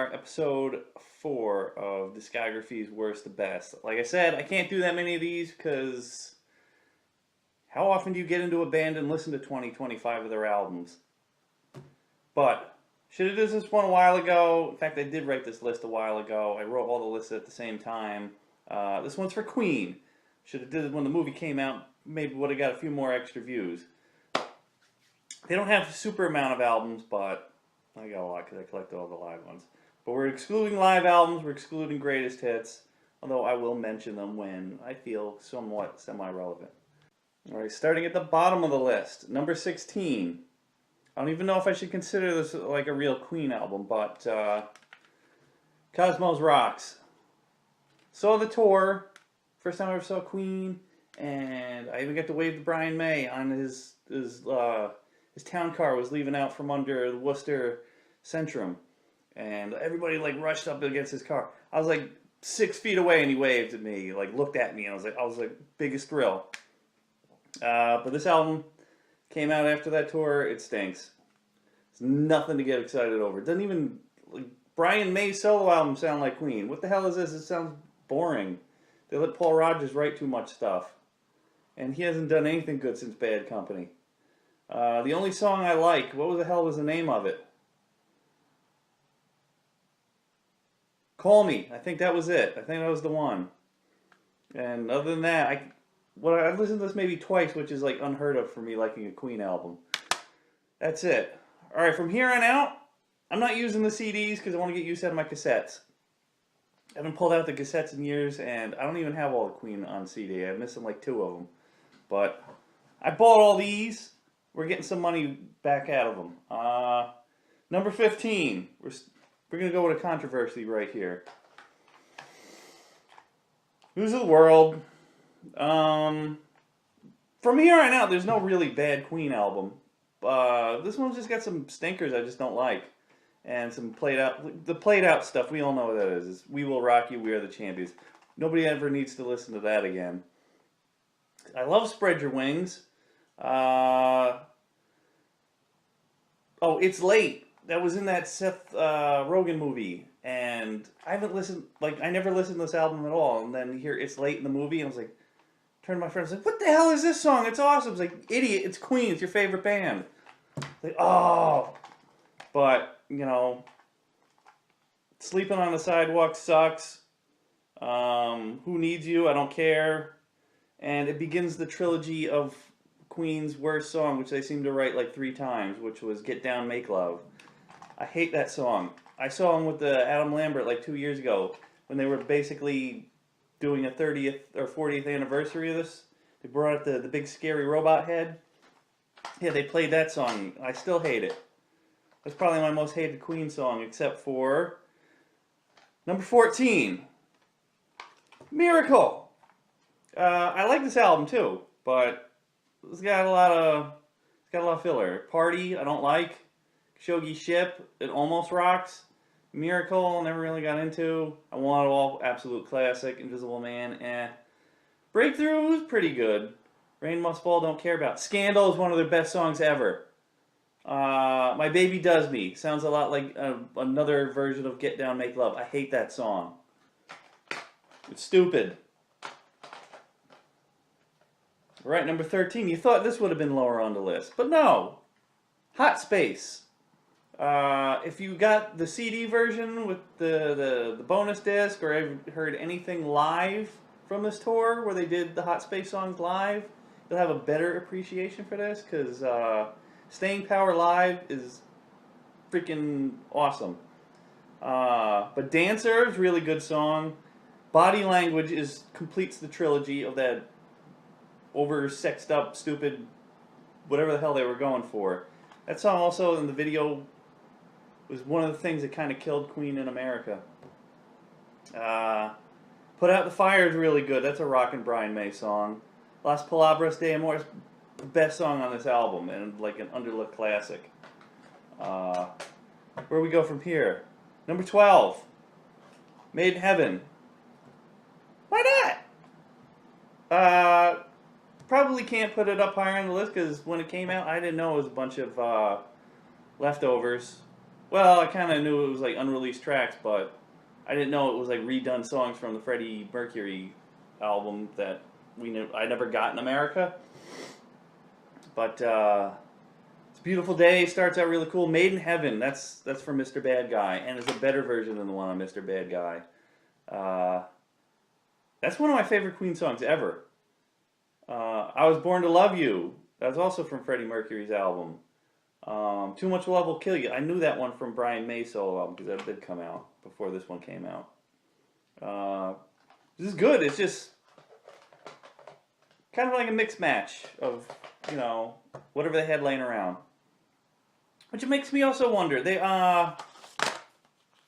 Rock, episode 4 of Discography's Worst to Best. Like I said, I can't do that many of these because how often do you get into a band and listen to 20, 25 of their albums? But, should have done this one a while ago. In fact, I did write this list a while ago. I wrote all the lists at the same time. This one's for Queen. Should have did it when the movie came out. Maybe would have got a few more extra views. They don't have a super amount of albums, but I got a lot because I collected all the live ones. But we're excluding live albums, we're excluding greatest hits, although I will mention them when I feel somewhat semi-relevant. Alright, starting at the bottom of the list, number 16. I don't even know if I should consider this like a real Queen album, but Kosmos rocks. Saw the tour, first time I ever saw Queen, and I even got to wave to Brian May on his town car was leaving out from under the Worcester Centrum, and everybody like rushed up against his car. I was like 6 feet away, and he waved at me, like looked at me, and I was like biggest thrill. But this album came out after that tour. It stinks. It's nothing to get excited over. It doesn't even like Brian May's solo album sound like Queen. What the hell is this? It sounds boring. They let Paul Rodgers write too much stuff, and he hasn't done anything good since Bad Company. The only song I like, what the hell was the name of it? Call Me. I think that was it. I think that was the one. And other than that, I've listened to this maybe twice, which is like unheard of for me liking a Queen album. That's it. Alright, from here on out, I'm not using the CDs because I want to get used out of my cassettes. I haven't pulled out the cassettes in years, and I don't even have all the Queen on CD. I'm missing like 2 of them. But I bought all these. We're getting some money back out of them. Number 15. We're going to go with a controversy right here. News of the World. From here on out, there's no really bad Queen album. This one's just got some stinkers I just don't like. And some played out stuff, we all know what that is. It's We Will Rock You, We Are the Champions. Nobody ever needs to listen to that again. I love Spread Your Wings. Oh, It's Late. That was in that Seth Rogen movie, and I never listened to this album at all. And then here, It's Late in the movie, and I was like, turned to my friends, like, what the hell is this song? It's awesome. It's like, idiot, it's Queen. It's your favorite band. Like, oh, but you know, Sleeping on the Sidewalk sucks. Who Needs You? I Don't Care. And it begins the trilogy of Queen's worst song, which they seem to write like 3 times, which was Get Down, Make Love. I hate that song. I saw him with Adam Lambert like 2 years ago when they were basically doing a 30th or 40th anniversary of this. They brought out the big scary robot head. Yeah, they played that song. I still hate it. That's probably my most hated Queen song, except for number 14, Miracle. I like this album too, but it's got a lot of filler. Party, I don't like. Shogi Ship, it almost rocks. Miracle, never really got into. I Want It All, absolute classic. Invisible Man, eh. Breakthrough was pretty good. Rain Must Fall, don't care about. Scandal is one of their best songs ever. My Baby Does Me, sounds a lot like another version of Get Down, Make Love. I hate that song. It's stupid. Right, number 13. You thought this would have been lower on the list, but no. Hot Space. If you got the CD version with the bonus disc, or I've heard anything live from this tour where they did the Hot Space songs live, you'll have a better appreciation for this, because Staying Power Live is freaking awesome. But Dancer is a really good song. Body Language completes the trilogy of that over-sexed up, stupid, whatever the hell they were going for. That song also in the video was one of the things that kind of killed Queen in America. Put Out the Fire is really good. That's a rockin' Brian May song. Las Palabras de Amor is the best song on this album, and like an underlooked classic. Where we go from here? Number 12, Made in Heaven. Why not? Probably can't put it up higher on the list because when it came out, I didn't know it was a bunch of leftovers. Well, I kind of knew it was like unreleased tracks, but I didn't know it was like redone songs from the Freddie Mercury album that I never got in America. But it's a beautiful day. Starts out really cool. Made in Heaven. That's from Mr. Bad Guy, and it's a better version than the one on Mr. Bad Guy. That's one of my favorite Queen songs ever. I Was Born to Love You. That's also from Freddie Mercury's album. Too Much Love Will Kill You. I knew that one from Brian May's solo album because that did come out before this one came out. This is good. It's just kind of like a mixed match of, whatever they had laying around. Which makes me also wonder,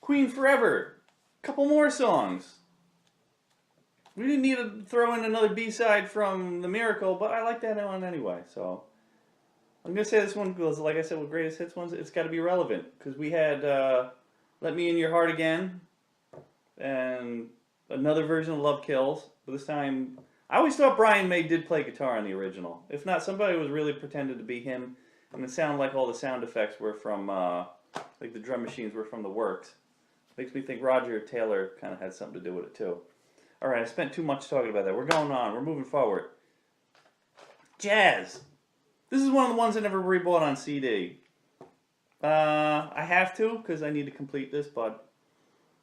Queen Forever, couple more songs. We didn't need to throw in another B-side from The Miracle, but I like that one anyway, so. I'm going to say this one goes, like I said, with greatest hits ones, it's got to be relevant, because we had Let Me In Your Heart Again, and another version of Love Kills, but this time, I always thought Brian May did play guitar on the original. If not, somebody was really pretending to be him, and it sounded like all the sound effects were from, like the drum machines were from the works. Makes me think Roger Taylor kind of had something to do with it too. Alright, I spent too much talking about that. We're going on. We're moving forward. Jazz. This is one of the ones I never rebought on CD. I have to, because I need to complete this, but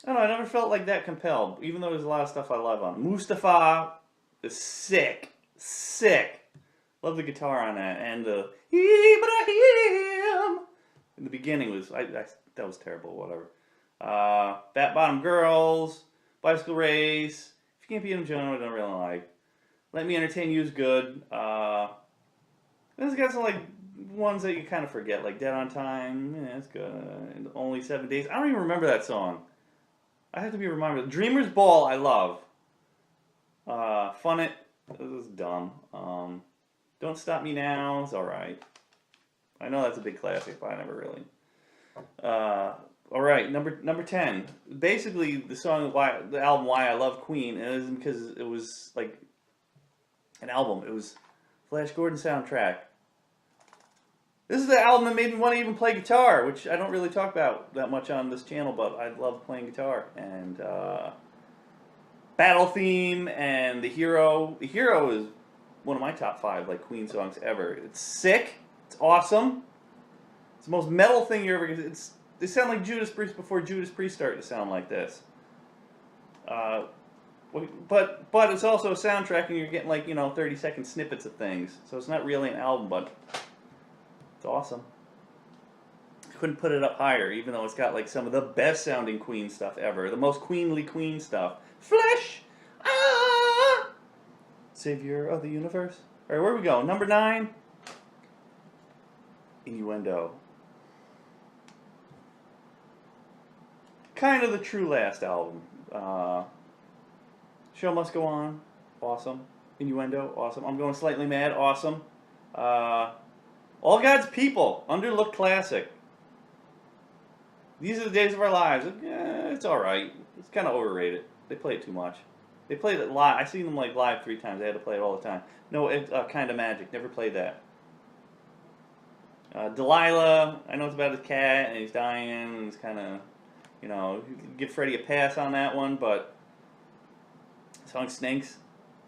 I don't know, I never felt like that compelled, even though there's a lot of stuff I love on it. Mustafa is sick. Sick. Love the guitar on that, and the Ibrahim in the beginning was, that was terrible, whatever. Fat Bottom Girls, Bicycle Race, If You Can't Beat 'Em, Joan, I don't really like. Let Me Entertain You is good. This got some like ones that you kind of forget, like Dead on Time. Yeah, that's good. Only 7 Days. I don't even remember that song. I have to be reminded. Dreamer's Ball, I love. Fun It. This is dumb. Don't Stop Me Now. It's all right. I know that's a big classic, but I never really. All right, number 10. Basically, the album Why I Love Queen, and it isn't because it was like an album. It was Flash Gordon soundtrack. This is the album that made me want to even play guitar, which I don't really talk about that much on this channel, but I love playing guitar. And Battle Theme and The Hero. The Hero is one of my top 5 like Queen songs ever. It's sick. It's awesome. It's the most metal thing you ever get. They sound like Judas Priest before Judas Priest started to sound like this. But it's also a soundtrack, and you're getting like 30-second snippets of things. So it's not really an album, but it's awesome. Couldn't put it up higher, even though it's got like some of the best sounding Queen stuff ever, the most queenly Queen stuff. Flesh, Savior of the Universe. All right, where we go? Number 9. Innuendo. Kind of the true last album. Show Must Go On, awesome. Innuendo, awesome. I'm Going Slightly Mad, awesome. All God's People, underlooked classic. These Are the Days of Our Lives. It's all right. It's kind of overrated. They play it too much. They played it live. I've seen them like live 3 times. They had to play it all the time. No, Kind of Magic. Never played that. Delilah. I know it's about his cat and he's dying. And it's kind of, give Freddie a pass on that one, but the song stinks.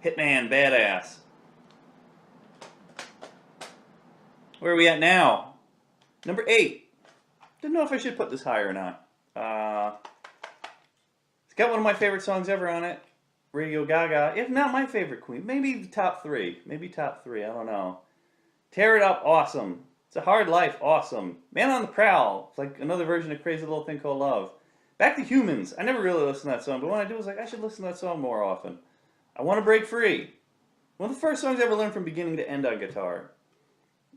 Hitman, Badass. Where are we at now? Number 8. Didn't know if I should put this higher or not. It's got one of my favorite songs ever on it. Radio Gaga. If not my favorite Queen. Maybe the top 3. Maybe top 3. I don't know. Tear It Up. Awesome. It's a Hard Life. Awesome. Man on the Prowl. It's like another version of Crazy Little Thing Called Love. Back to Humans. I never really listened to that song, but when I do, I was like, I should listen to that song more often. I Want to Break Free. One of the first songs I ever learned from beginning to end on guitar.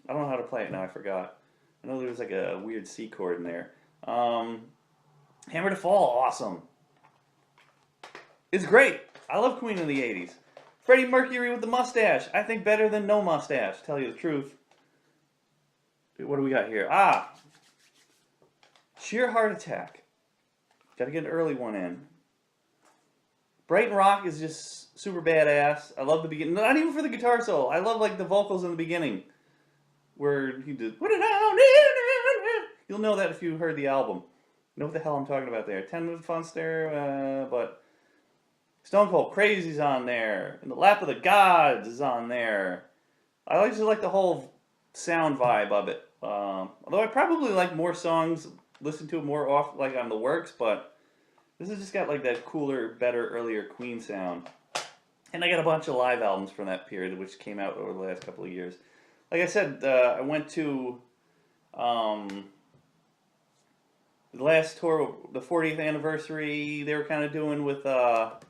I don't know how to play it now. I forgot. I know there was like a weird C chord in there. Hammer to Fall, awesome. It's great. I love Queen in the 80s. Freddie Mercury with the mustache. I think better than no mustache, to tell you the truth. What do we got here? Sheer Heart Attack. Got to get an early one in. Brighton Rock is just super badass. I love the beginning. Not even for the guitar solo. I love like the vocals in the beginning. Where he did, You'll know that if you heard the album. You know what the hell I'm talking about there. 10 Minute Funster, but Stone Cold Crazy's on there. And The Lap of the Gods is on there. I just like the whole sound vibe of it. Although I probably like more songs, listen to it more off like on the works, but this has just got like that cooler, better, earlier Queen sound. And I got a bunch of live albums from that period, which came out over the last couple of years. Like I said, I went to the last tour, the 40th anniversary. They were kind of doing with Adam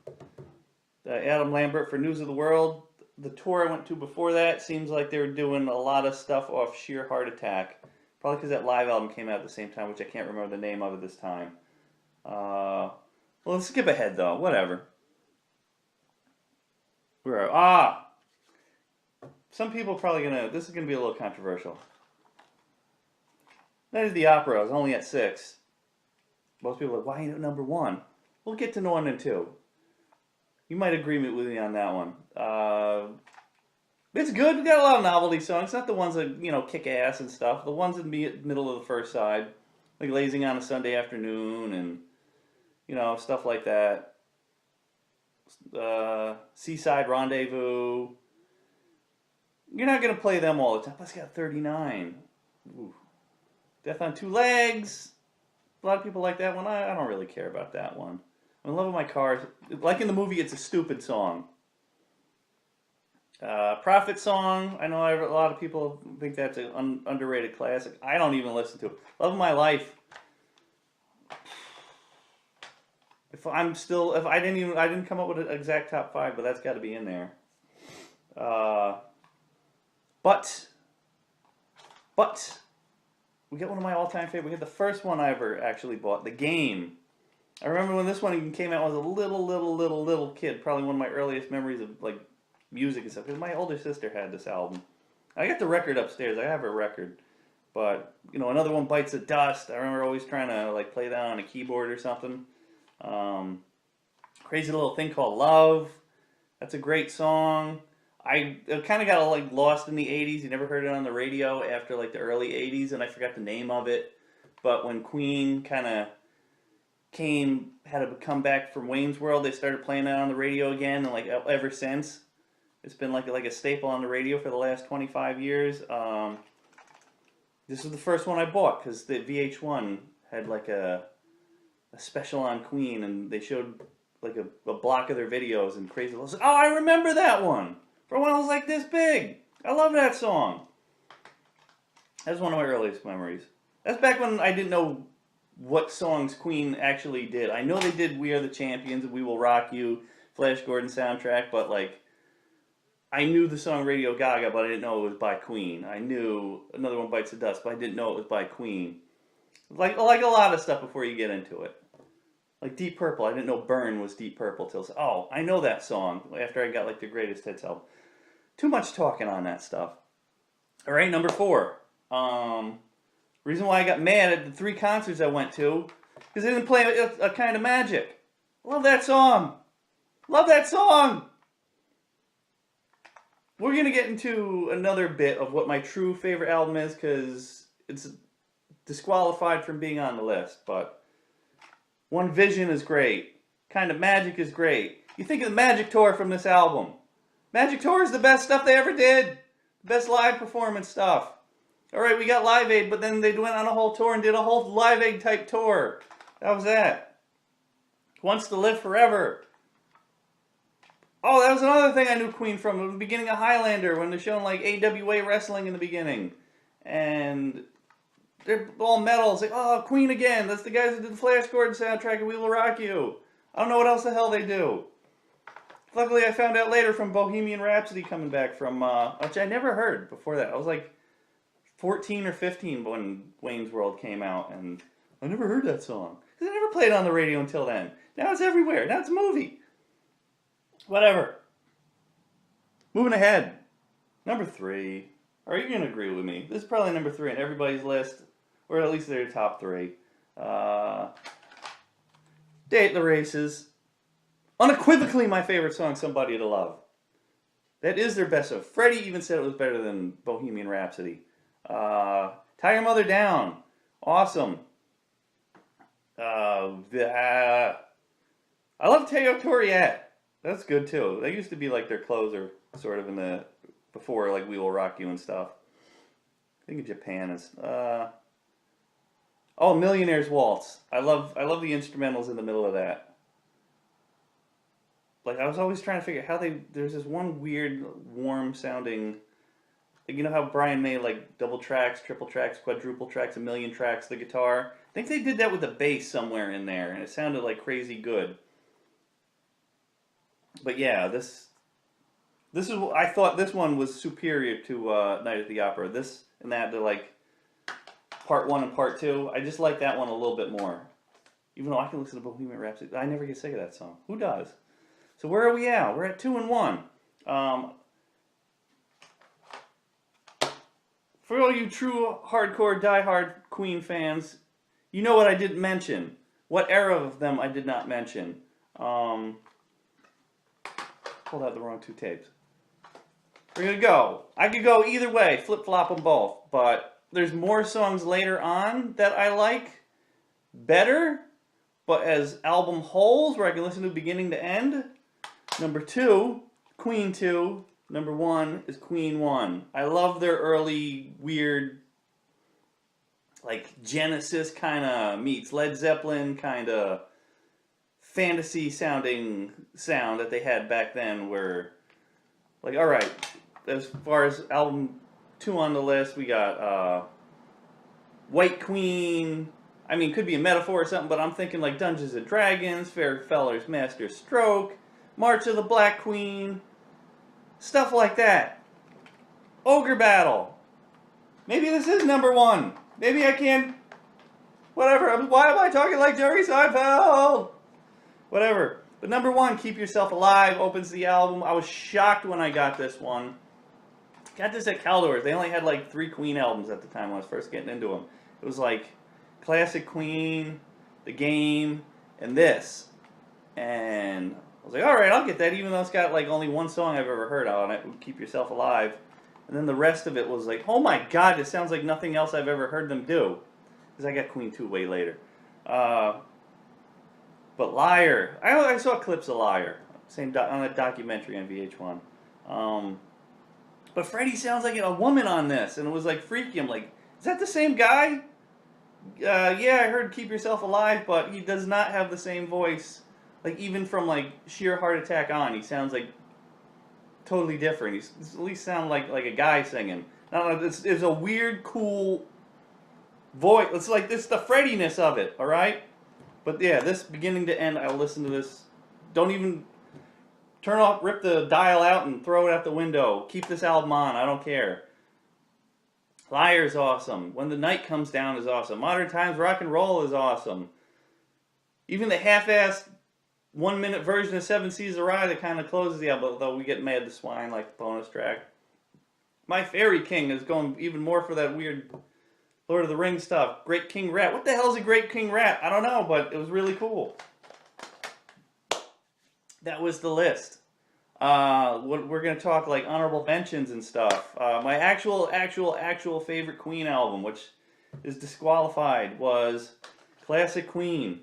Lambert for News of the World. The tour I went to before that seems like they were doing a lot of stuff off Sheer Heart Attack. Probably because that live album came out at the same time, which I can't remember the name of it this time. Well, let's skip ahead though. Whatever. Some people are probably this is gonna be a little controversial. Night of the Opera. I was only at 6. Most people are like, why ain't it number 1? We'll get to 1 and 2. You might agree with me on that one. It's good. We got a lot of novelty songs. Not the ones that kick ass and stuff. The ones in the middle of the first side, like "Lazing on a Sunday Afternoon" and stuff like that. "Seaside Rendezvous." You're not gonna play them all the time. Plus, got 39. Ooh. "Death on Two Legs." A lot of people like that one. I don't really care about that one. "I'm in Love with My Car." Like in the movie, it's a stupid song. "Prophet Song." I know a lot of people think that's an underrated classic. I don't even listen to it. "Love of My Life." I didn't come up with an exact top 5, but that's got to be in there. But we got one of my all-time favorite. We had the first one I ever actually bought, The Game. I remember when this one came out, I was a little kid. Probably one of my earliest memories of like music and stuff. Because my older sister had this album. I got the record upstairs. I have a record. But Another One Bites the Dust. I remember always trying to like play that on a keyboard or something. Crazy Little Thing Called Love. That's a great song. I kind of got like lost in the 80s. You never heard it on the radio after like the early 80s, and I forgot the name of it. But when Queen kind of had a comeback from Wayne's World, they started playing it on the radio again, and like ever since, it's been like a staple on the radio for the last 25 years. This was the first one I bought because the VH1 had like a special on Queen, and they showed like a block of their videos, and Crazy Little. Oh, I remember that one from when I was like this big. I love that song. That's one of my earliest memories. That's back when I didn't know what songs Queen actually did. I know they did "We Are the Champions" and "We Will Rock You," Flash Gordon soundtrack, but like I knew the song "Radio Gaga," but I didn't know it was by Queen. I knew "Another One Bites the Dust," but I didn't know it was by Queen. Like a lot of stuff before you get into it. Like Deep Purple, I didn't know "Burn" was Deep Purple till I know that song after I got like the greatest hits album. Too much talking on that stuff. All right, number 4. Reason why I got mad at the 3 concerts I went to because they didn't play a Kind of Magic. Love that song. Love that song. We're gonna get into another bit of what my true favorite album is because it's disqualified from being on the list, but One Vision is great. Kind of Magic is great. You think of the Magic Tour from this album. Magic Tour is the best stuff they ever did. The best live performance stuff. Alright, we got Live Aid, but then they went on a whole tour and did a whole Live Aid type tour. That was that. Wants to Live Forever. Oh, that was another thing I knew Queen from. The beginning of Highlander, when they're showing like AWA wrestling in the beginning. And they're all metal. It's like, oh, Queen again. That's the guys that did the Flash Gordon soundtrack and "We Will Rock You." I don't know what else the hell they do. Luckily, I found out later from Bohemian Rhapsody coming back from, which I never heard before that. I was like 14 or 15 when Wayne's World came out, and I never heard that song. Because I never played it on the radio until then. Now it's everywhere. Now it's a movie. Whatever. Moving ahead. Number 3. Are you going to agree with me? This is probably number 3 on everybody's list, or at least their top 3. Day at the Races. Unequivocally my favorite song, Somebody to Love. That is their best of. Freddie even said it was better than Bohemian Rhapsody. Tie Your Mother Down. Awesome. I love Teo Toriat. That's good too. They used to be like their closer, sort of in the before like We Will Rock You and stuff. I think of Japan is. Oh, Millionaire's Waltz. I love the instrumentals in the middle of that. Like I was always trying to figure out how they. There's this one weird, warm sounding. Like, you know how Brian made like double tracks, triple tracks, quadruple tracks, a million tracks, the guitar. I think they did that with the bass somewhere in there, and it sounded like crazy good. But yeah, this is I thought this one was superior to Night at the Opera. This and that they're like part one and part two. I just like that one a little bit more. Even though I can listen to Bohemian Rhapsody, I never get sick of that song. Who does? So where are we at? We're at 2 and 1. For all you true hardcore diehard Queen fans, you know what I didn't mention. What era of them I did not mention. Pulled out the wrong 2 tapes. We're going to go. I could go either way, flip-flop them both. But there's more songs later on that I like better. But as album wholes, where I can listen to beginning to end, number 2, Queen 2, number 1 is Queen 1. I love their early, weird, like Genesis kind of meets Led Zeppelin kind of fantasy sounding sound that they had back then where, like, alright, as far as album 2 on the list, we got White Queen. I mean, could be a metaphor or something, but I'm thinking like Dungeons and Dragons, Fairfeller's Master Stroke, March of the Black Queen, stuff like that. Ogre Battle. Maybe this is number 1. Maybe I can't. Whatever. Why am I talking like Jerry Seinfeld? Whatever. But number 1, Keep Yourself Alive, opens the album. I was shocked when I got this one. Got this at Caldor's. They only had like 3 Queen albums at the time when I was first getting into them. It was like Classic Queen, The Game, and this. And I was like, alright, I'll get that, even though it's got like only 1 song I've ever heard on it, Keep Yourself Alive. And then the rest of it was like, oh my god, this sounds like nothing else I've ever heard them do. Because I got Queen 2 way later. But Liar. I saw clips of Liar. On a documentary on VH1. But Freddie sounds like a woman on this. And it was like freaky. I'm like, is that the same guy? Yeah, I heard Keep Yourself Alive, but he does not have the same voice. Like, even from like Sheer Heart Attack on, he sounds like totally different. He's at least sound like a guy singing. Now, it's a weird, cool voice. It's like this the Freddiness of it, all right? But yeah, this beginning to end, I'll listen to this. Don't even turn off, rip the dial out and throw it out the window. Keep this album on. I don't care. Liar's awesome. When the Night Comes Down is awesome. Modern Times Rock and Roll is awesome. Even the half-assed 1-minute version of Seven Seas of Rye that kind of closes the album, though we get Mad to Swine like the bonus track. My Fairy King is going even more for that weird Lord of the Rings stuff. Great King Rat. What the hell is a Great King Rat? I don't know, but it was really cool. That was the list. We're going to talk like honorable mentions and stuff. My actual favorite Queen album, which is disqualified, was Classic Queen.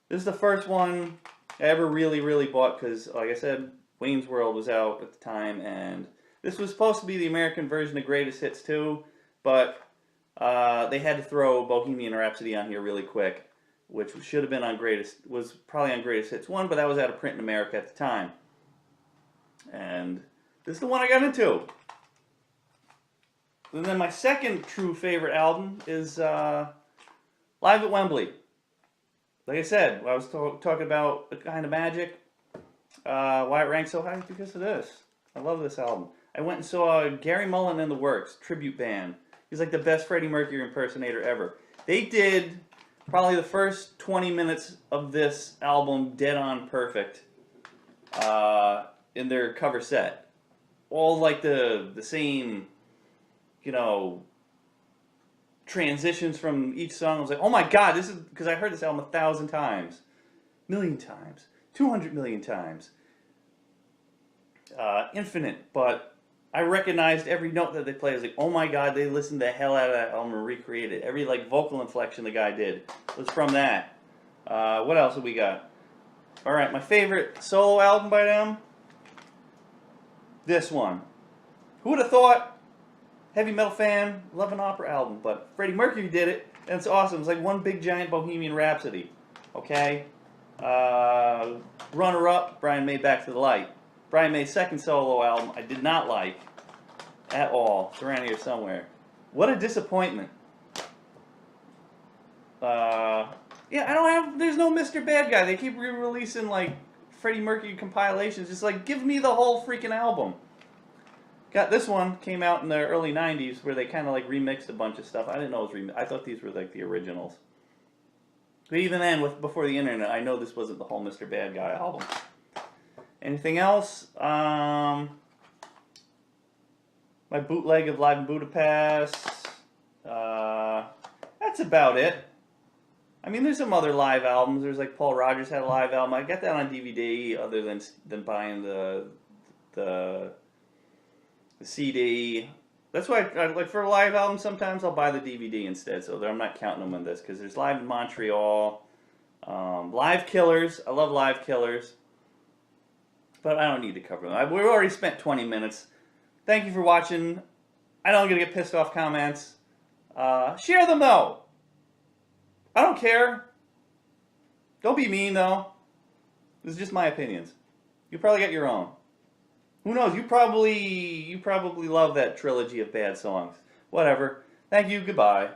This is the first one I ever really bought because, like I said, Wayne's World was out at the time, and this was supposed to be the American version of Greatest Hits 2, but they had to throw Bohemian Rhapsody on here really quick, which should have been on was probably on Greatest Hits 1, but that was out of print in America at the time. And this is the one I got into. And then my second true favorite album is Live at Wembley. Like I said, I was talking about The Kind of Magic, why it ranks so high because of this. I love this album. I went and saw Gary Mullen and the Works, tribute band. He's like the best Freddie Mercury impersonator ever. They did probably the first 20 minutes of this album dead on perfect in their cover set. All like the same, transitions from each song. I was like, oh my god, this is, because I heard this album 1,000 times, million times, 200 million times, infinite. But I recognized every note that they played. I was like, oh my god, they listened the hell out of that album and recreated it. Every like vocal inflection the guy did was from that. What else have we got? All right, my favorite solo album by them. This one. Who would have thought? Heavy metal fan, love an opera album, but Freddie Mercury did it, and it's awesome. It's like one big giant Bohemian Rhapsody. Okay. Runner-up, Brian May, Back to the Light. Brian May's second solo album, I did not like at all. It's around here somewhere. What a disappointment. Yeah, I don't have. There's no Mr. Bad Guy. They keep re-releasing like Freddie Mercury compilations. Just like give me the whole freaking album. Got this one came out in the early '90s where they kind of like remixed a bunch of stuff. I didn't know it was remixed. I thought these were like the originals. But even then, before the internet, I know this wasn't the whole Mr. Bad Guy album. Anything else? My bootleg of Live in Budapest. That's about it. I mean, there's some other live albums. There's like Paul Rodgers had a live album. I got that on DVD, other than buying the CD. That's why I like for a live album. Sometimes I'll buy the DVD instead. So I'm not counting them on this because there's Live in Montreal, Live Killers. I love Live Killers. But I don't need to cover them. We've already spent 20 minutes. Thank you for watching. I know I'm going to get pissed off comments. Share them, though. I don't care. Don't be mean, though. This is just my opinions. You probably got your own. Who knows? You probably love that trilogy of bad songs. Whatever. Thank you. Goodbye.